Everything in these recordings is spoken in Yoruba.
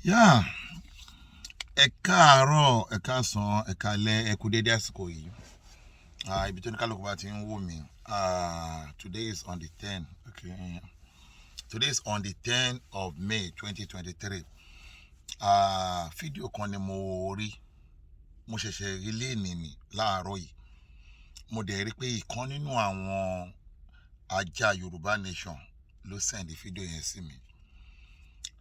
Yeah, ẹ káàárọ̀, ẹ káàsán, ẹ káalẹ́, ẹ kú dédé àsìkò yìí. Ibi tó ní kálukú bá ti ń wò mí. Today is on the 10th. Okay. Today is on the 10th of May 2023. Fídíò kan ni mo rí. Mo ṣẹ̀ṣẹ̀ rí léèní ni láàárọ̀ yìí. Mo dẹ̀ rí pé ìkan nínú àwọn ajá Yoruba Nation ló send fídíò yẹn sí mi.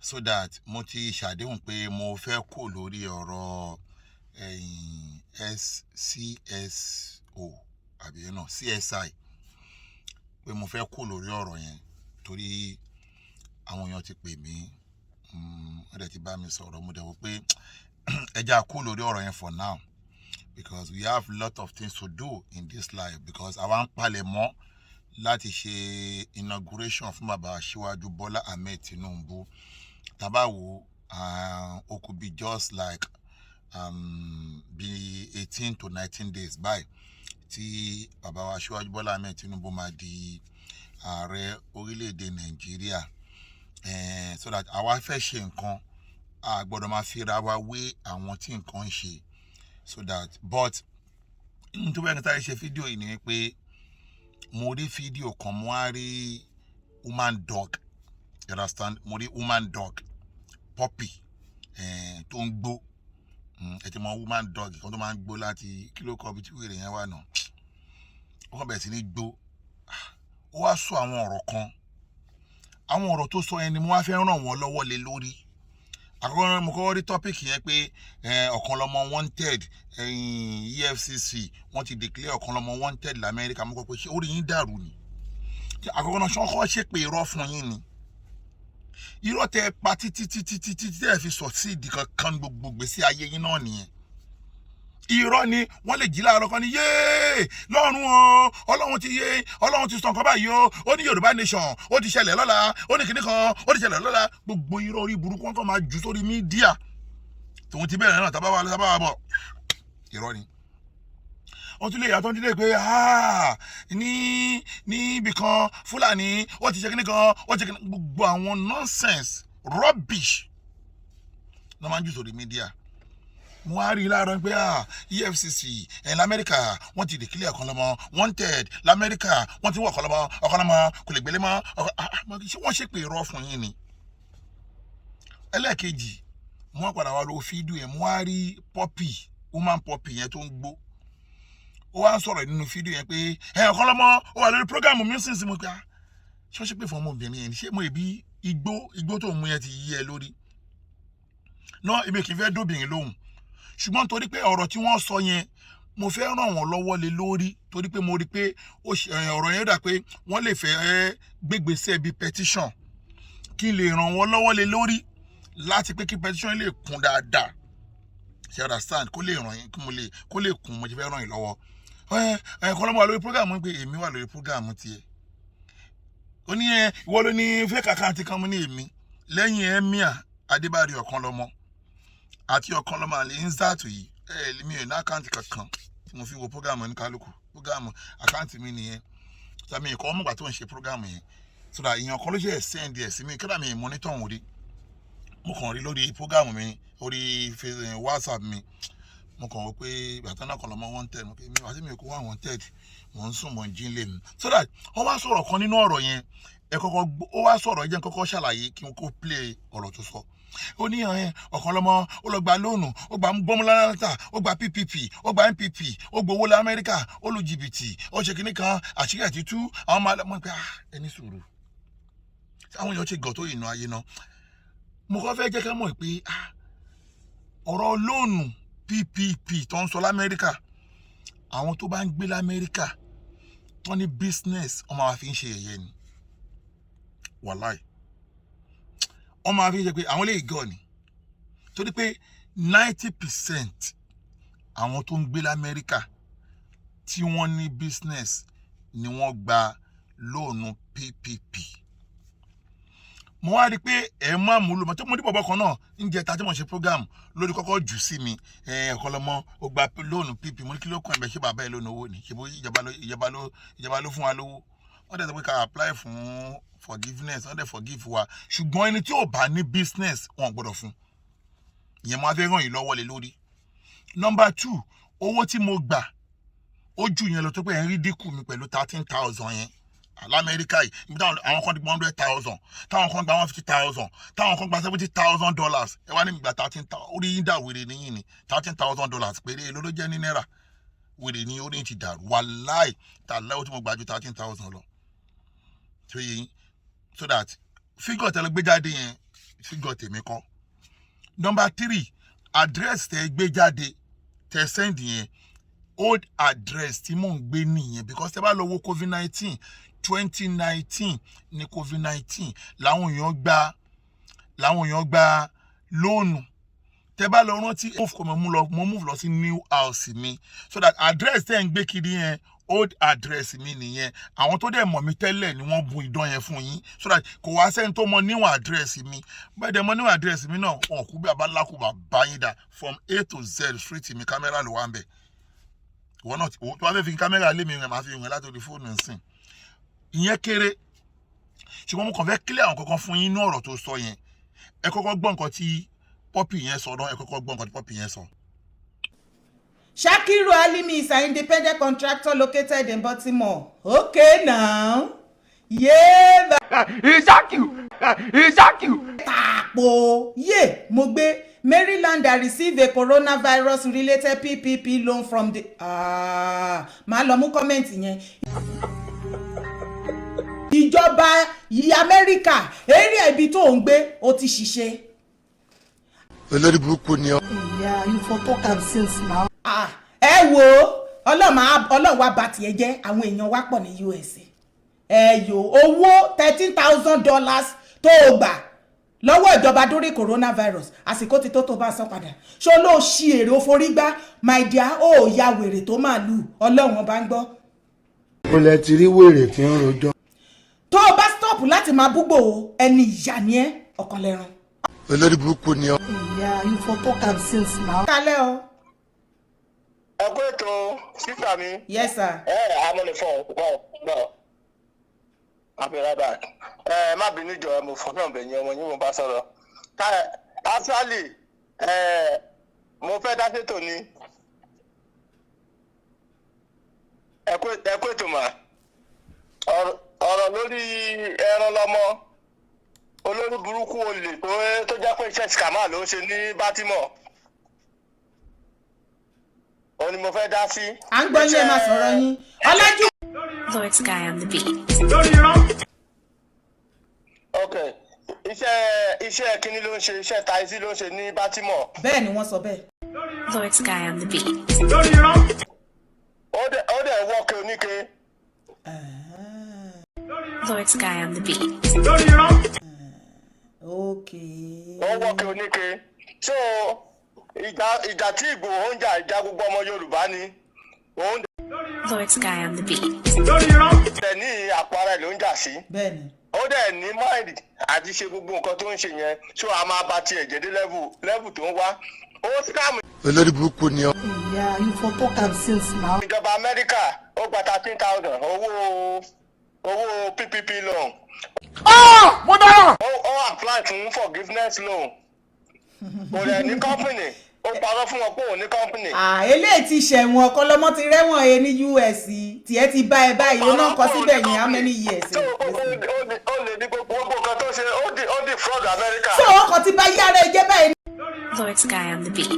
So that mo ti ṣàdéhùn pé mo fẹ́ kó lórí ọ̀rọ̀ CSO àbí CSI, pé mo fẹ́ kó lórí ọ̀rọ̀ yẹn torí àwọn èèyàn ti pè mí, wọ́n dẹ̀ ti bá mi sọ̀rọ̀. Mo dẹ̀ wò pé ẹ jẹ́ á kó lórí ọ̀rọ̀ yẹn for now, because we have a lot of things to do in this life, because àwa ń palẹ̀ mọ́ láti ṣe inauguration fún bàbá Aṣíwájú Bọ́lá Ahmed Tinubu. Tabawo, it could be just like be 18 to 19 days by tí bàbá Aṣíwájú Bọ́lá Ahmed Tinubu máa di ààrẹ orílẹ̀-èdè Nàìjíríà. So that àwa fẹ́ ṣe nǹkan, a gbọ́dọ̀ máa fira wa wé àwọn tí nǹkan ń ṣe. So that, but tó bẹ́ẹ̀ ni táyé ṣe fídíò yìí ni pé mo rí fídíò kan, mo á rí woman dog. You understand? Mo rí woman dog puppy tó ń gbó. Ẹ ti mọ woman dog kan tó máa ń gbó láti kíló kọ́ bí tí wèrè yẹn wà náà. Ó kàn bẹ̀rẹ̀ sí ní gbó. Ó wá sọ àwọn ọ̀rọ̀ kan. Àwọn ọ̀rọ̀ tó sọ yẹn ni mo wá fẹ́ ràn wọ́n lọ́wọ́ lé lórí. Àkọ́kọ́ mo kọ́kọ́ rí topic yẹn pé ọ̀kan lọ́mọ wanted, EFCC wọ́n ti declare ọ̀kan lọ́mọ wanted l'Amẹ́ríkà. Mo kọ́ pé ṣé orí yín dàrú ni? Àkọ́kọ́ náà ṣọ́kọ́ ṣe pé irọ́ fún yín ni. Irọ́ tẹ pa títí tẹ́ fi succeed kankan gbogbo gbèsè ayé yín náà nìyẹn. Irọ́ ni wọ́n lè jí láàárọ̀ kan ní yéé lọ́run o, Ọlọ́run ti sọ nǹkan báyìí o, ó ní Yorùbá Nation, ó ti ṣẹlẹ̀ lọ́la, ó ní kinní kan, ó ti ṣẹlẹ̀ lọ́la. Gbogbo irọ́ orí burúkú wọn kàn máa jù sórí mídíà. Tòun ti bẹ̀rẹ̀ náà tábà wà bọ̀. Irọ́ ni. Wọ́n tún lè yàtọ̀ nílé pé ní ibì kan Fúlàní ó ti ṣe kinní kan, ó ti ṣe kinní. Gbogbo àwọn nonsense rubbish ló máa ń jù sórí mídíà. Mo wá rí láàárọ̀ pé EFCC l'Amẹ́ríkà wọ́n ti declare ọ̀kan lọ́mọ wanted l'Amẹ́ríkà, wọ́n ti wọ́ ọ̀kan lọ́mọ kò lè gbélé mọ́. Ṣé wọ́n ṣe pé irọ́ fún yín ni? Ẹlẹ́ẹ̀kejì, mo wá padà wá lo fídíò yẹn, mo wá rí puppy, woman puppy yẹn tó ń gbó. Ó wá ń sọ̀rọ̀ nínú fídíò yẹn pé ọ̀kan lọ́mọ ó wà lórí program mi sínsìn. Mo pé ṣé wọ́n ṣe pé fún ọmọbìnrin yẹn ni? Ṣé mo ìbí igbó tó ń mú yẹn ti yí ẹ lórí? Náà èmi kì í fẹ́ dóbìnrin lóhùn, ṣùgbọ́n torí pé ọ̀rọ̀ tí wọ́n sọ yẹn mo fẹ́ ràn wọ́n lọ́wọ́ lé lórí, torí pé mo rí pé ọ̀rọ̀ yẹn dà pé wọ́n lè fẹ́ gbégbèsè bí petition, kí n lè ràn wọ́n lọ́wọ́ lé lórí láti pé kí petition lè kún dáadáa. Ṣé understand? Kó lè ràn yín, kó lè kún. Mo ti fẹ́ ràn yín lọ́wọ́. Kọ́ lọ́mọ wà lórí program pé èmi wà lórí program tiẹ̀. Ó ní ìwọ ló ní fake account kan mú ní èmi lẹ́yìn Emir Adébárí ọ̀kan lọ́mọ àti ọ̀kan lọ́mọ àlè Inzatu yìí. Mi ò ní àkáǹtì kankan tí mo fi wo program ní kálukú. Program àkáǹtì mi nìyẹn. Tàbí ìkọ́ ọmọgbà tó ń ṣe program yẹn. So that èèyàn kan ló ṣe send ẹ̀ sí mi, kí mi monitor òun rí. Mo kàn rí lórí program mi, orí WhatsApp mi. Mo kàn wò pé bàtà náà kan lọ́mọ wanted. Mo pé mi àti mi kò wá wanted. Mo ń sùn, mo ń jí lé mi. So that wọ́n wá sọ̀rọ̀ kan nínú ọ̀rọ̀ yẹn. Ó wá sọ̀rọ̀ ẹ jẹ́ n kọ́kọ́ ṣàlàyé kí n kó play ọ̀rọ̀ tó sọ. Ó ní ọ̀kan lọ́mọ ó lọ gba lóònù, ó gba gbọ́múlátà, ó gba PPP, ó gba NPP, ó gbowó l'Amẹ́ríkà, ó lu jìbìtì, ó ṣe kinní kan, àṣírí àti tú. Àwọn ọmọ alẹ́ pé ẹni sùúrù. Àwọn èèyàn ṣe gọ̀ tó ìnà ayé náà. Mo kọ́ fẹ́ jẹ́ ká mọ̀ pé ọ̀rọ̀ lóònù PPP tó ń sọ l'Amẹ́ríkà, àwọn tó bá ń gbé l'Amẹ́ríkà tó ní business ọmọ wa fi ń ṣe ẹ̀yẹ ni. Wàláì. Ọmọ wa fi ń ṣe pé àwọn lè gọ̀ ni. Torí pé 90% àwọn tó ń gbé l'Amẹ́ríkà tí wọ́n ní business ni wọ́n gba lóònù PPP. Mo wá rí pé mú àmúlò mọ́ tó mo ní bọ̀bọ̀ kan náà ń jẹ́ ta tí mo ṣe program lórí kọ́kọ́ jù sí mi. Ọ̀kan lọ́mọ ó gba lóònù PPP. Mo ní kí ló kàn ẹ̀bẹ̀ ṣé bàbá ẹ̀ lónìí owó ni? Ṣé bó ìjọba ló fún wa lówó? Wọ́n dẹ̀ sọ pé ká apply fún forgiveness, wọ́n dẹ̀ forgive wa. Ṣùgbọ́n ẹni tí ò bá ní business wọn gbọ́dọ̀ fún. ìyẹn mo fẹ́ ràn yín lọ́wọ́ lé lórí. Number 2, owó tí mo gbà ó jù yẹn lọ tó pé ẹ̀ ń rí dínkù mi pẹ̀lú 13,000 yẹn l'Amẹ́ríkà yìí. Ibi táwọn àwọn kan ti gba 100,000, táwọn kan gba 150,000, táwọn kan gba $70,000. Ẹ wá ní mi gba 13,000, orí yín dà wèrè níyìn ni. $13,000 péré èló ló jẹ́ ní náírà. Wèrè ní orí ti dàrú. Wàláì tàláì ó tí mo gbà ju 13,000 lọ. So yẹn, so that figure tẹ́lẹ̀ gbé jáde yẹn figure tèmi kọ́. Number 3, address tẹ́ gbé jáde tẹ́ send yẹn old address tí mò ń gbé nìyẹn, because tẹ́ bá lọ wo COVID-19 2019 ní COVID-19 làwọn èèyàn gba lóònù. Tẹ́ bá lọ rántí mo move lọ sí new house mi, so that address tẹ́ ń gbé kiri yẹn old address mi nìyẹn. Àwọn tó dẹ̀ mọ̀ mi tẹ́lẹ̀ ni wọ́n bu ìdán yẹn fún yín, so that kò wá sẹ́ni tó mọ new address mi. Bẹ́ẹ̀ dẹ̀ mọ new address mi náà wọn kú bí abálákùbà báyìí dà from A to Z street mi kámẹ́rà ló wà ń bẹ̀. Wọ́n náà tó wá fẹ́ fi kámẹ́rà lé mi rẹ̀ máa fi rìn látòrí fóònù nsìn. Ìyẹn kéré, ṣùgbọ́n mo kàn fẹ́ clear àwọn kankan fún yín ní ọ̀rọ̀ tó sọ yẹn. Ẹ kọ́kọ́ gbọ́ nǹkan tí Poppy yẹn sọ náà, ẹ kọ́kọ́ gbọ́ nǹkan tí Poppy yẹn sọ. Shakiru Alimi is an independent contractor located in Baltimore. Okay now. Yeah. Isakiu. Tapo. Yeah, mo gbé Maryland I received a coronavirus related PPP loan from the máa lọ mú comment yẹn. Ìjọba Amẹ́ríkà area ibi tó ń gbé ó ti ṣiṣẹ́. Olórí burúkú ni ọ. Yeah, you for talk am since now. Ẹ wo Ọlọ́run wa bá tiẹ̀ jẹ́ àwọn èèyàn wa pọ̀ ní USA. Owó $13,000 tó gbà lọ́wọ́ ìjọba dórí coronavirus àsìkò tí tó bá san padà. Ṣó ló ṣí èrè ó forí gbá my dear ó ya wèrè tó máa lù Ọlọ́run bá ń gbọ́. Ó lẹ ti rí wèrè tí ń rojọ́. Tó o bá stop láti máa búgbò ẹni ìyá ni ẹ́ ọ̀kan lẹ́ran. Olórí burúkú ni ọ. Yeah, you for talk am since now. Kálẹ̀ o. Ẹ kú ètò sísà mi. Yes sir. I'm on the phone. No. I'll be right back. Má bínú jọ̀ọ́ mo fọ́ náà bẹ̀yìn ọmọ yín mo bá sọ̀rọ̀. Actually, mo fẹ́ dá sétò ni. Ẹ kú ètò mà. Ọ̀rọ̀ lórí ẹran lọ́mọ. Olórí burúkú olè tó jẹ́ pé iṣẹ́ scammer ló ń ṣe ní Baltimore. Ó ní mo fẹ́ dá sí. À ń gbọ́ ilé máa sọ̀rọ̀ yín. Ọlájú. Lord's guy on the beat. Okay. Iṣẹ́ kíní ló ń ṣe, iṣẹ́ taxi ló ń ṣe ní Baltimore. Bẹ́ẹ̀ ni wọ́n sọ bẹ́ẹ̀. Lord's guy on the beat. Ó dẹ̀ wọ́ọ̀kì oníke. Lord's guy on the beat. Okay. Ó wọ́ọ̀kì oníke. So ìjà tí Ìgbòho ń jà ìjà gbogbo ọmọ Yorùbá ni. Lord's guy on the beat. Bẹ́ẹ̀ ní àpò ara ẹ̀ ló ń jà sí. Bẹ́ẹ̀ ni. Ó dẹ̀ ní mind àti ṣe gbogbo nǹkan tó ń ṣe yẹn. So a máa bá tiẹ̀ jẹ́ dé level tó ń wá. Ó scam. Olórí burúkú ni ọ. Yeah, you for talk am since now. Ìjọba Amẹ́ríkà ó gba 13,000 owó PPP loan. Mo dára. Ó apply fún forgiveness loan. Kò lè ní company. Ó parọ́ fún wọn pé òun ní company. Eléyìí ti ṣẹ̀wọ̀n ọkọ lọ́mọ ti rẹ́wọ̀n he ní US tiẹ̀ ti bá ẹ báyìí ó náà kọ síbẹ̀ yẹn how many years. Ó lè ní gbogbo nǹkan tó ṣe ó di fraud America. So ọkọ̀ ti bá yára ẹ jẹ́ báyìí. Lord's guy on the beat.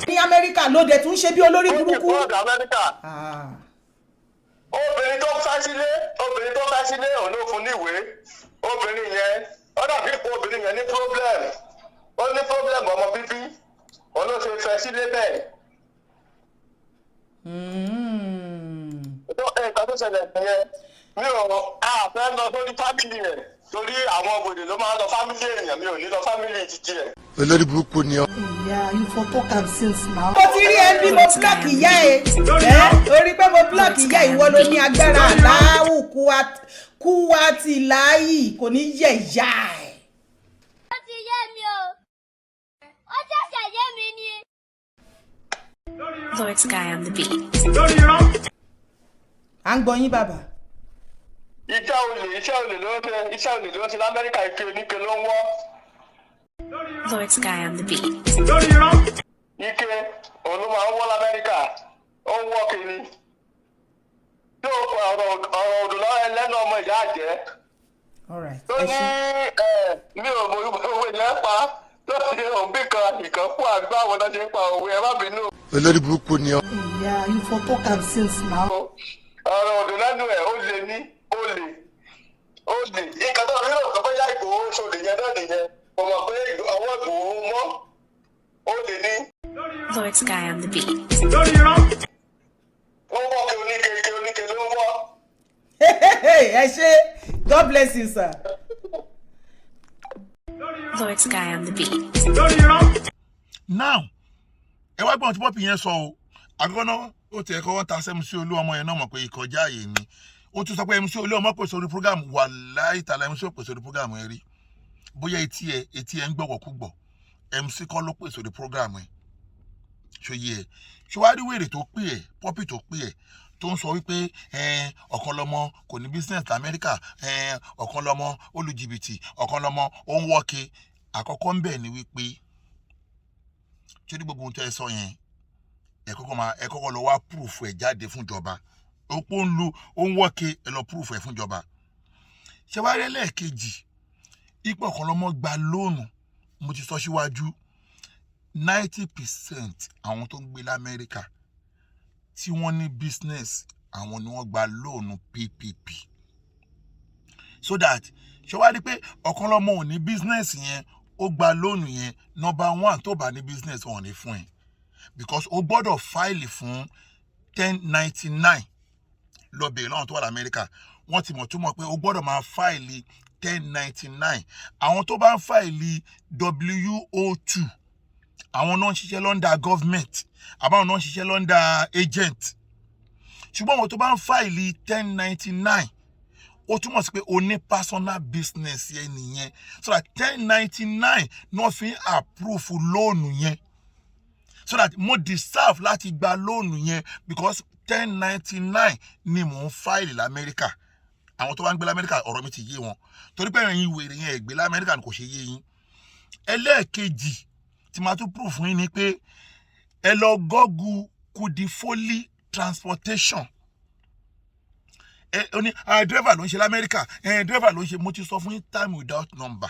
Ní Amẹ́ríkà ló dẹ̀ tún ṣe bí olórí burúkú. Ó di fraud America. Obìnrin tó fẹ́ sílé òun ló fún níwèé. Obìnrin yẹn ó dàbí pé obìnrin yẹn ní problem. Ó ní problem ọmọ bíbí. Òun ló ṣe fẹ́ sílé bẹ́ẹ̀. Nǹkan tó ṣẹlẹ̀ nìyẹn mi ò fẹ́ lọ sórí fámìlì rẹ̀ torí àwọn òbòdè ló máa ń lọ fámìlì èèyàn mi ò ní lọ fámìlì títí ẹ̀. Olórí burúkú ni ọ. Yeah, you for talk am since now. Mo ti rí ẹbí mo block ìyá ẹ. Orí pé mo block ìyá ìwọ ló ní agbára aláwù kúwàtì láàyè kò ní yẹ ìyá ẹ. Ó ti yé mi o. Ó ṣẹ̀ṣẹ̀ yé mi ni. Lord's guy on the beat. À ń gbọ́ yín bàbá. Iṣẹ́ olè ló ń ṣe l'Amẹ́ríkà ike oníke ló ń wọ́. Lord Sky on the beat. Ike òun ló máa ń wọ́ l'Amẹ́ríkà ó ń wọ́ kiri tí ọ̀rọ̀ òdò lẹ́nu ọmọ ìyá àjẹ́ tó ní mi ò mọ òwe yẹn pa tó ní òbí kan ìkan fún àgbà àwọn ọ̀dọ́ ṣe ń pa òwe ẹ má bínú. olórí burúkú ni ọ. Yeah, you for talk am since now. ọ̀rọ̀ òdò lẹ́nu ẹ̀ ó lè ní ó lè ìkan tó rí òkè bóyá Ìgbòho ṣòlè yẹn náà nìyẹn kò mọ̀ pé ọwọ́ Ìgbòho mọ́ ó lè ní. Lord Sky on the beat. Ẹ ṣé, God bless you, sir. Lord Sky on the beat. Now ẹ wá gbọ́n tí pọ́pì yẹn sọ o àkọ́kọ́ náà ó ti ẹ̀kọ́ wọ́n ta sí MC Olúọmọ yẹn náà mọ̀ pé ìkọjá ààyè ni ó tún sọ pé MC Olúọmọ pèsè orí program wà láìtàlá MC pèsè orí program yẹn rí bóyá etí ẹ ń gbọ́wọ̀ kú gbọ̀ MC kọ́ ló pèsè orí program yẹn ṣòye ẹ ṣòwárí wèrè tó pè ẹ pọ́pì tó pè ẹ tó ń sọ wípé ọ̀kan lọ́mọ kò ní business lamẹ́ríkà ọ̀kan lọ́mọ olùjìbìtì ọ̀kan lọ́mọ ó ń wọ́ọ̀kì àkọ́kọ́ ń bẹ̀ ni wípé tí ó ní gbogbo ohun tẹ́ ẹ sọ yẹn ẹ kọ́kọ́ lọ wá proof ẹ̀ jáde fún ìjọba òpó ń lu ó ń wọ́ọ̀kì ẹ lọ proof ẹ̀ fún ìjọba ṣé wàá rí ẹlẹ́ẹ̀kejì ipò ọ̀kan lọ́mọ gba lóònù mo ti sọ síwájú 90% àwọn tó ń gbé lamẹ́ríkà tí wọ́n ní business àwọn ni wọ́n gba lóònù PPP so that ṣé wàá rí pé ọ̀kan lọ́mọ ò ní business yẹn ó gba lóònù yẹn number one tó bá ní business wọn ò ní fún ẹ because ó gbọ́dọ̀ fáìlì fún 1099 lọ bèèrè lọ́wọ́ tó wà lamẹ́ríkà wọ́n ti mọ̀ túmọ̀ pé ó gbọ́dọ̀ máa fáìlì 1099 àwọn tó bá ń fáìlì WO2 àwọn náà ń ṣiṣẹ́ lọ́ndà government àbáwọn náà ń ṣiṣẹ́ lọ́ndà agent ṣùgbọ́n àwọn tó bá ń fáìlì 1099 ó túmọ̀ sí pé o ní personal business yẹn nìyẹn so that 1099 náà fi ń approve lóònù yẹn so that mo deserve láti gba lóònù yẹn because 1099 ni mò ń fáìlì lamẹ́ríkà àwọn tó bá ń gbé lamẹ́ríkà ọ̀rọ̀ mi ti yé wọn torí pé ẹ̀yin wèrè yẹn ẹ̀gbẹ́ lamẹ́ríkà kò ṣe yé yín ẹlẹ́ẹ̀kejì tí màá tún proof yín ni pé ẹ lọ gọ́gù kudifoli transportation ó ní driver ló ń ṣe lamẹ́ríkà driver ló ń ṣe mo ti sọ fún yín time without number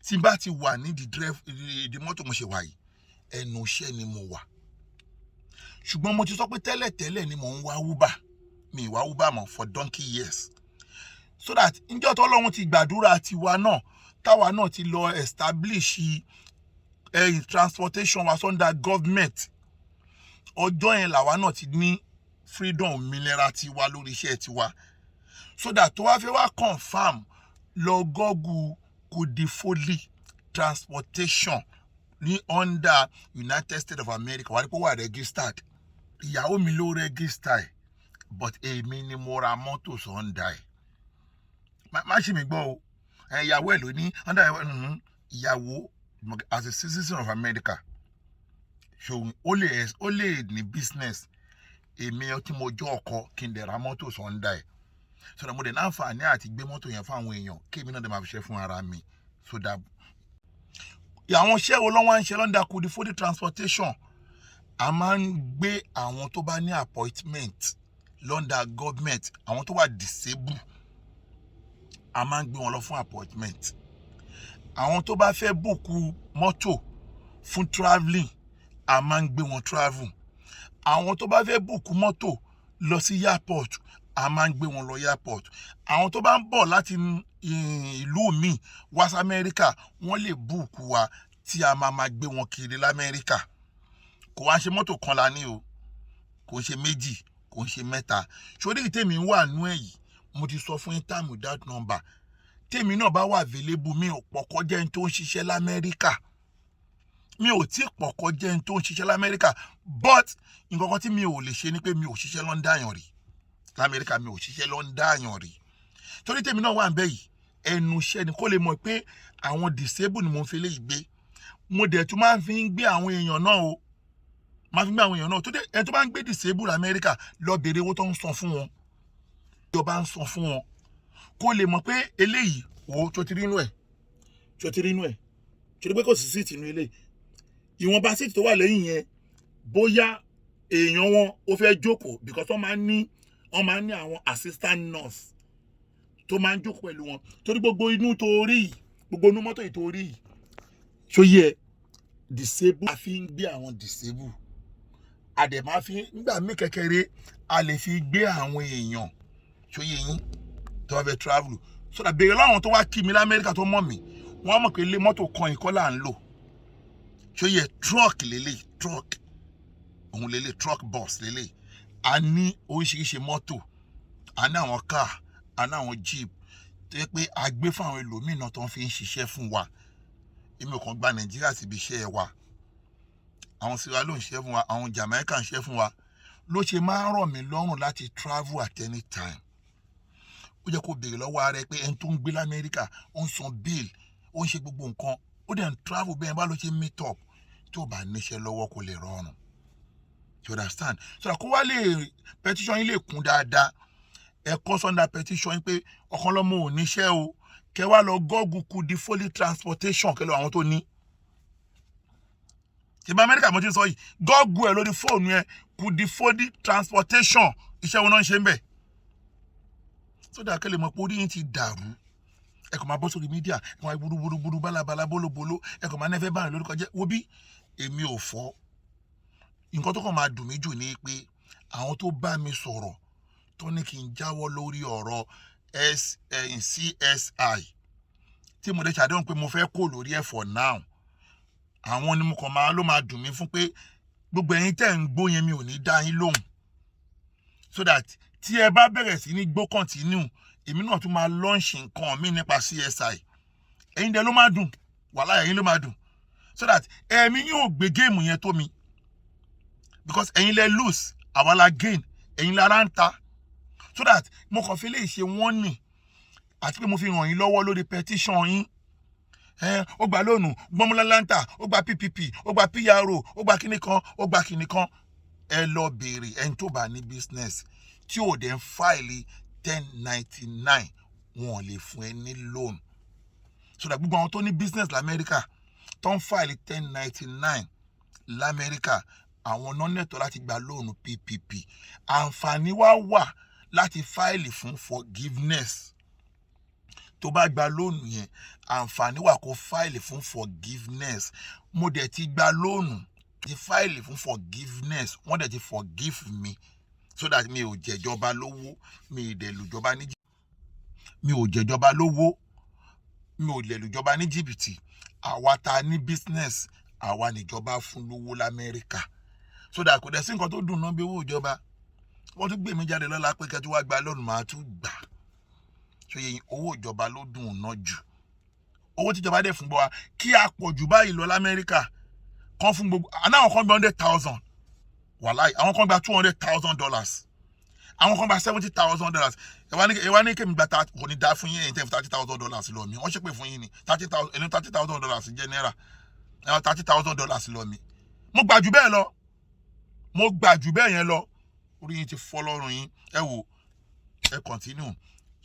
tí bá ti wà ní di mọ́tò mo ṣe wà yìí ẹnu iṣẹ́ ni mo wà ṣùgbọ́n mo ti sọ pé tẹ́lẹ̀tẹ́lẹ̀ ni mò ń wá uber mi ìwà uber mọ̀ for donkey years so that ǹjọ́ tó Ọlọ́run ti gbàdúrà tiwa náà táwa náà ti lọ establish transportation was under government ọjọ́ yẹn làwa náà ti ní freedom òmìnira tiwa lórí iṣẹ́ tiwa so that tó wá fẹ́ wá confam lọ gọ́gù kudifoli transportation ní under United States of America wà ní pé wà registered ìyàwó mi ló register but èmi ni mo ra mọ́tò sọ́ndà ẹ̀ má ṣe mi gbọ́ o ìyàwó ẹ̀ ló ní under ìyàwó as a citizen of America ṣòwò ó lè ní business èmi tí mo jọ ọkọ kí n dẹ̀ ra mọ́tò sọ́ndà ẹ̀ sọ̀rọ̀ mo dẹ̀ láǹfààní àti gbé mọ́tò yẹn fún àwọn èèyàn kí èmi náà dẹ̀ máa fi ṣe fún ara mi so that àwọn iṣẹ́ wo lọ́wọ́ ń ṣe lọ́ndà kudifoli transportation a máa ń gbé àwọn tó bá ní appointment lọ́ndà government àwọn tó wà disable a máa ń gbé wọn lọ fún appointment àwọn tó bá fẹ́ bùkù mọ́tò fún travelling a máa ń gbé wọn travel àwọn tó bá fẹ́ bùkù mọ́tò lọ sí airport a máa ń gbé wọn lọ airport àwọn tó bá ń bọ̀ láti ìlú míì wá sí Amẹ́ríkà wọ́n lè bùkù wa tí a máa gbé wọn kiri lamẹ́ríkà kò wá ṣe mọ́tò kan la ní o kò ń ṣe méjì kò ń ṣe mẹ́ta ṣórí tèmi wà nú ẹ̀ yìí mo ti sọ fún yín time without number tèmi náà bá wà available mi ò pọ̀ kọjá ẹni tó ń ṣiṣẹ́ lamẹ́ríkà mi ò tí pọ̀ kọjá ẹni tó ń ṣiṣẹ́ lamẹ́ríkà but nǹkan kan tí mi ò lè ṣe ni pé mi ò ṣiṣẹ́ lọ́ndà àyàn rí lamẹ́ríkà mi ò ṣiṣẹ́ lọ́ndà àyàn rí torí tèmi náà wà ń bẹ̀ yìí ẹnu iṣẹ́ ni kó lè mọ̀ pé àwọn disable ni mo ń fi lè gbé mo dẹ̀ tún máa ń fi gbé àwọn èèyàn náà o máa fi gbé àwọn èèyàn náà tó dé ẹni tó bá ń gbé disable Amẹ́ríkà lọ bèrè owó tó ń san fún wọn ìjọba ń san fún wọn kó lè mọ̀ pé eléyìí wo tó ti rí inú ẹ̀ ṣe pé kò sí síìtì inú ilé ìwọ̀nba síìtì tó wà lẹ́yìn yẹn bóyá èèyàn wọn ó fẹ́ jókòó because wọ́n máa ń ní àwọn assistant nurse tó máa ń jókòó pẹ̀lú wọn torí gbogbo inú torí gbogbo inú mọ́tò ìtorí ṣó yẹ disable a fi ń gbé àwọn disable a dẹ̀ máa fi nígbà mí kékeré a lè fi gbé àwọn èèyàn ṣó yẹ yín tó wá fẹ́ travel so that bèrè láwọn tó wá kí mi lamẹ́ríkà tó mọ̀ mí wọ́n mọ̀ pé ilé mọ́tò kan ìkọ́ là ń lò ṣó yẹ truck lélẹ̀ truck òun lélẹ̀ truck bus lélẹ̀ a ní oríṣiríṣi mọ́tò a ní àwọn car a ní àwọn jeep tó yẹ pé a gbé fún àwọn ẹlòmíràn tó ń fi ń ṣiṣẹ́ fún wa èmi ò kàn gba nàìjíríà síbi iṣẹ́ wa àwọn Sierra Leone ń ṣiṣẹ́ fún wa àwọn Jamaica ń ṣiṣẹ́ fún wa ló ṣe máa ń rọ̀ mí lọ́rùn láti travel at any time ó jẹ́ kó béèrè lọ́wọ́ ara ẹ pé ẹni tó ń gbé lamẹ́ríkà ó ń san bill ó ń ṣe gbogbo nǹkan ó dẹ̀ ń travel bẹ́ẹ̀ bá ló ṣe meet up tó bá níṣẹ́ lọ́wọ́ kò lè rọrùn you understand so kó wá lè petition yín lè kún dáadáa ẹ kọ́ sọ́ndà petition yín pé ọ̀kan lọ́mọ ò níṣẹ́ o kẹ wá lọ gọ́ọ̀gù Kudifoli transportation kẹ lọ àwọn tó ní ìbá Amẹ́ríkà mo ti sọ yìí gọ́ọ̀gù ẹ lórí fóònù ẹ Kudifoli transportation iṣẹ́ wọn náà ń ṣe ń bẹ̀ sódà kẹlẹ̀ mọ̀ pé orí yín ti dàrú ẹ kò máa bọ́ sórí mídíà ẹ máa burúburú bálabàlà bólóbóló ẹ kò máa nẹ́fẹ́ báyìí lórúkọ jẹ́ wo bí èmi ò fọ́ nǹkan tó kàn máa dùn mí jù ní pé àwọn tó bá mi sọ̀rọ̀ tó ní kí n jáwọ́ lórí ọ̀rọ̀ CSI tí mo dé ṣàdéhùn pé mo fẹ́ kó lórí ẹ̀ for now àwọn ni mo kàn máa ló máa dùn mí fún pé gbogbo ẹ̀yin tẹ́ ń gbó yẹn mi ò ní dá yín lóhùn so that tí ẹ bá bẹ̀rẹ̀ sí ní gbó continue èmi náà tún máa launch nǹkan mi nípa CSI ẹ̀yin dẹ̀ ló máa dùn wàhálà ẹ̀yin ló máa dùn so that ẹ̀mí yóò gbé géèmù yẹn tó mi because ẹ̀yin lẹ lose àwa la gain ẹ̀yin lára ń ta so that mo kàn fi lè ṣe wọ́n nì àti pé mo fi ràn yín lọ́wọ́ lórí petition yín ó gba lónù gbọmúlálàntà ó gba PPP ó gba PRO ó gba kíní kan ó gba kíní kan ẹ lọ béèrè ẹni tó bá ní business tí ò dẹ̀ ń fáìlì 1099 wọn ò lè fún ẹ ní loan so that gbogbo àwọn tó ní business lamẹ́ríkà tó ń fáìlì 1099 lamẹ́ríkà àwọn náà nẹ̀tọ́ láti gba lóònù PPP àǹfààní wà láti fáìlì fún forgiveness tó bá gba lóònù yẹn àǹfààní wà kó fáìlì fún forgiveness mo dẹ̀ ti gba lóònù ti fáìlì fún forgiveness wọ́n dẹ̀ ti forgive me so that mi ò jẹ̀jọba lówó mi ò dẹ̀ lùjọba ní mi ò jẹ̀jọba lówó mi ò dẹ̀ lùjọba ní jìbìtì àwa ta ní business àwa níjọba fún lówó lamẹ́ríkà so that kò dẹ̀ sí nǹkan tó dùn náà bí owó ìjọba wọ́n tún gbé mi jáde lọ́la pé kẹ́tù wá gba lónìí máa tún gbà so yẹn owó ìjọba ló dùn náà jù owó tíjọba dẹ̀ fún gbọ́ wa kí a pọ̀ jù báyìí lọ lamẹ́ríkà kan fún gbogbo àwọn kan gba $100,000 wàláì àwọn kan gba $200,000 àwọn kan gba $70,000 ẹ wá ní kémi gba kò ní dá fún yín ẹ̀yin tẹ́ fi $30,000 lọ mi wọ́n ṣépè fún yín ni $30,000 jẹ́ náírà $30,000 lọ mi mo gbà jù bẹ́ẹ̀ yẹn lọ orí yín ti fọ́ lọ́rùn yín ẹ wò ẹ continue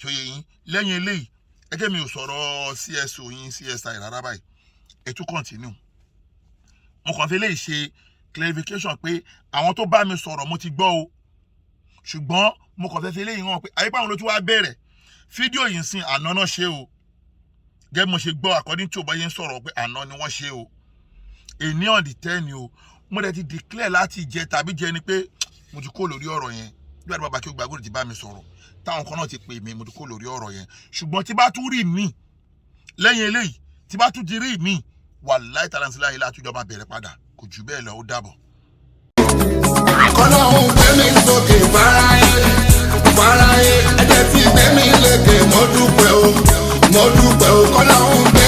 ṣòye yín lẹ́yìn eléyìí ẹgẹ́ mi ò sọ̀rọ̀ CSO yín CSI rárá báyìí ẹ tún continue mo kàn fi léyìí ṣe clarification pé àwọn tó bá mi sọ̀rọ̀ mo ti gbọ́ o ṣùgbọ́n mo kàn fẹ́ fi léyìí hàn pé àyípa àwọn ló tún wá bẹ̀rẹ̀ fídíò yìí sin àná náà ṣe o gẹ́gẹ́ mo ṣe gbọ́ according to báyẹn sọ̀rọ̀ pé àná ni wọ́n ṣe o èní on the 10 o mo dẹ̀ ti declare láti jẹ tàbí jẹ ni pé mo ti kó lórí ọ̀rọ̀ yẹn bí àdúrà bàbá kí o gbàgbọ́ ti bá mi sọ̀rọ̀ táwọn kan náà ti pè mí mo ti kó lórí ọ̀rọ̀ yẹn ṣùgbọ́n tí bá tún rí mi lẹ́yìn eléyìí tí bá tún ti rí mi wàláhì tààlà sílá ilé àtúnjọ máa bẹ̀rẹ̀ padà kò jù bẹ́ẹ̀ lọ ó dàbọ̀. Ọlọ́run gbé mi sókè fáráyé ẹ̀jẹ̀ tí gbé mi lékè mo dúpẹ́ o Ọlọ́run gbé